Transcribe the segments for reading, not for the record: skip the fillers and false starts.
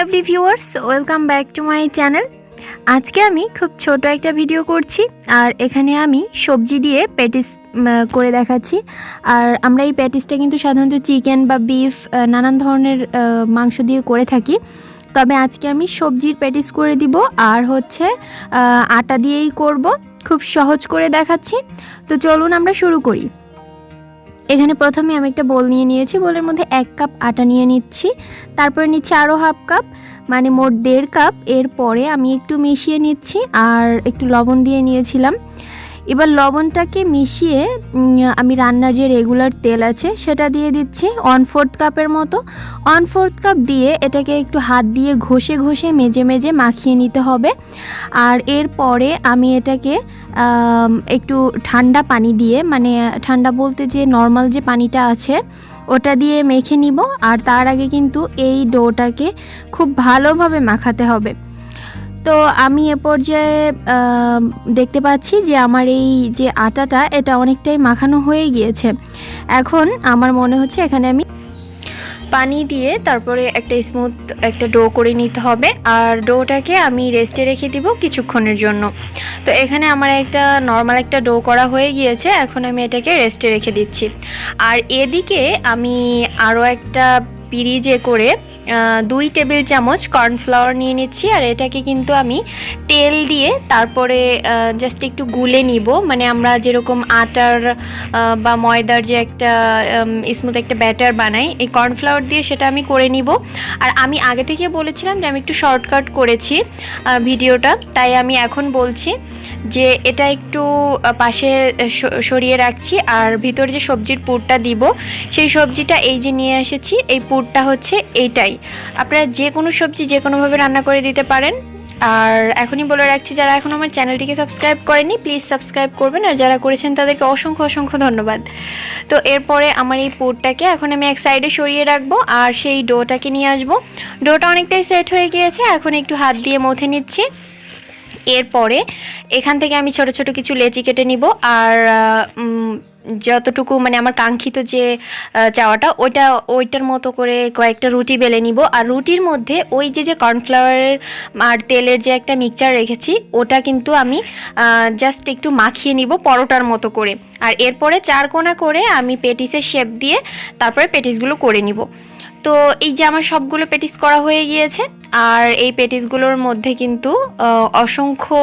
Lovely viewers, welcome back to my channel. আজকে আমি খুব ছোট একটা ভিডিও করছি আর এখানে আমি সবজি দিয়ে প্যাটিস করে দেখাচ্ছি। আর আমরা এই প্যাটিসটা কিন্তু সাধারণত চিকেন বা বিফ নানান ধরনের মাংস দিয়ে করে থাকি, তবে আজকে আমি সবজির প্যাটিস করে দিব আর হচ্ছে আটা দিয়েই করব। খুব সহজ করে দেখাচ্ছি, তো চলুন আমরা শুরু করি। এখানে প্রথমে আমি একটা বোল নিয়ে নিয়েছি, বোলের মধ্যে 1 কাপ আটা নিয়ে নিচ্ছি, তারপরে নিচ্ছি আরও হাফ কাপ, মানে মোট 1.5 কাপ। এরপরে আমি একটু মিশিয়ে নিচ্ছি আর একটু লবণ দিয়ে নিয়েছিলাম। এবার লবণটাকে মিশিয়ে আমি রান্নার যে রেগুলার তেল আছে সেটা দিয়ে দিচ্ছি 1/4 কাপের মতো। 1/4 কাপ দিয়ে এটাকে একটু হাত দিয়ে ঘষে ঘষে মেজে মেজে মাখিয়ে নিতে হবে। আর এরপরে আমি এটাকে একটু ঠান্ডা পানি দিয়ে, মানে ঠান্ডা বলতে যে নর্মাল যে পানিটা আছে ওটা দিয়ে মেখে নিব। আর তার আগে কিন্তু এই ডোটাকে খুব ভালোভাবে মাখাতে হবে। তো আমি এ পর্যায়ে দেখতে পাচ্ছি যে আমার এই যে আটাটা এটা অনেকটাই মাখানো হয়ে গিয়েছে। এখন আমার মনে হচ্ছে এখানে আমি পানি দিয়ে তারপরে একটা স্মুথ একটা ডো করে নিতে হবে। আর ডোটাকে আমি রেস্টে রেখে দিব কিছুক্ষণের জন্য। তো এখানে আমার একটা নর্মাল একটা ডো করা হয়ে গিয়েছে, এখন আমি এটাকে রেস্টে রেখে দিচ্ছি। আর এদিকে আমি আরও একটা পিরিজে করে 2 টেবিল চামচ কর্নফ্লাওয়ার নিয়ে নিচ্ছি। আর এটাকে কিন্তু আমি তেল দিয়ে তারপরে জাস্ট একটু গুলে নিব, মানে আমরা যেরকম আটার বা ময়দার যে একটা স্মুথ একটা ব্যাটার বানাই, এই কর্নফ্লাওয়ার দিয়ে সেটা আমি করে নিব। আর আমি আগে থেকে বলেছিলাম যে আমি একটু শর্টকাট করেছি ভিডিওটা, তাই আমি এখন বলছি যে এটা একটু পাশে সরিয়ে রাখছি। আর ভিতরে যে সবজির পুরটা দিব সেই সবজিটা এই যে নিয়ে এসেছি, এই পুরটা হচ্ছে এইটাই। আপনারা যে কোনো সবজি যে কোনোভাবে রান্না করে দিতে পারেন। আর এখনই বলে রাখছি, যারা এখন আমার চ্যানেলটিকে সাবস্ক্রাইব করেনি প্লিজ সাবস্ক্রাইব করবেন, আর যারা করেছেন তাদেরকে অসংখ্য অসংখ্য ধন্যবাদ। তো এরপরে আমার এই পুরটাকে এখন আমি এক সাইডে সরিয়ে রাখবো আর সেই ডোটাকে নিয়ে আসবো। ডোটা অনেকটাই সেট হয়ে গিয়েছে, এখন একটু হাত দিয়ে মথে নিচ্ছি। এরপরে এখান থেকে আমি ছোট ছোট কিছু লেচি কেটে নিব। আর যতটুকু মানে আমার কাঙ্ক্ষিত যে চাওয়াটা ওইটার মতো করে কয়েকটা রুটি বেলে নিব। আর রুটির মধ্যে ওই যে কর্নফ্লাওয়ারের আর তেলের যে একটা মিক্সচার রেখেছি ওটা কিন্তু আমি জাস্ট একটু মাখিয়ে নিব পরোটার মতো করে। আর এরপরে 4 কোণা করে আমি পেটিসের শেপ দিয়ে তারপরে পেটিসগুলো করে নিব। তো এই যে আমার সবগুলো পেটিস করা হয়ে গিয়েছে। আর এই পেটিসগুলোর মধ্যে কিন্তু অসংখ্য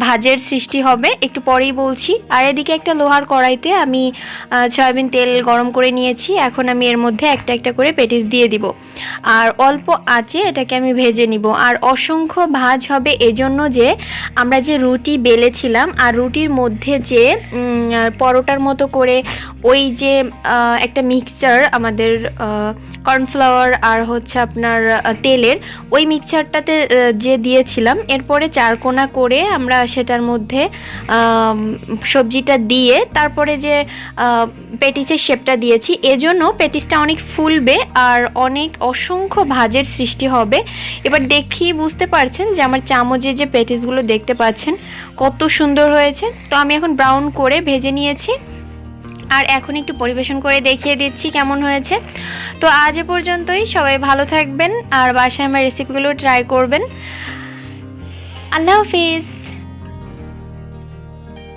ভাজের সৃষ্টি হবে, একটু পরেই বলছি। আর এদিকে একটা লোহার কড়াইতে আমি সয়াবিন তেল গরম করে নিয়েছি, এখন আমি এর মধ্যে একটা একটা করে পেটিস দিয়ে দিব। আর অল্প আঁচে এটাকে আমি ভেজে নিব। আর অসংখ্য ভাজ হবে এজন্য যে আমরা যে রুটি বেলেছিলাম আর রুটির মধ্যে যে পরোটার মতো করে ওই যে একটা মিক্সচার আমাদের কর্নফ্লাওয়ার আর হচ্ছে আপনার তেলের ওই মিক্সচারটাতে যে দিয়েছিলাম, এরপরে 4 কোণা করে আমরা সেটার মধ্যে সবজিটা দিয়ে তারপরে যে পেটিসের শেপটা দিয়েছি, এজন্য পেটিসটা অনেক ফুলবে আর অনেক অসংখ্য ভাজের সৃষ্টি হবে। এবার দেখেই বুঝতে পারছেন যে আমার চামচে যে পেটিসগুলো দেখতে পাচ্ছেন কত সুন্দর হয়েছে। তো আমি এখন ব্রাউন করে ভেজে নিয়েছি আর এখন একটু পরিবেশন করে দেখিয়ে দিচ্ছি কেমন হয়েছে। তো আজ এ পর্যন্তই, সবাই ভালো থাকবেন আর বাসায় আমার রেসিপিগুলো ট্রাই করবেন। আল্লাহ হাফিজ।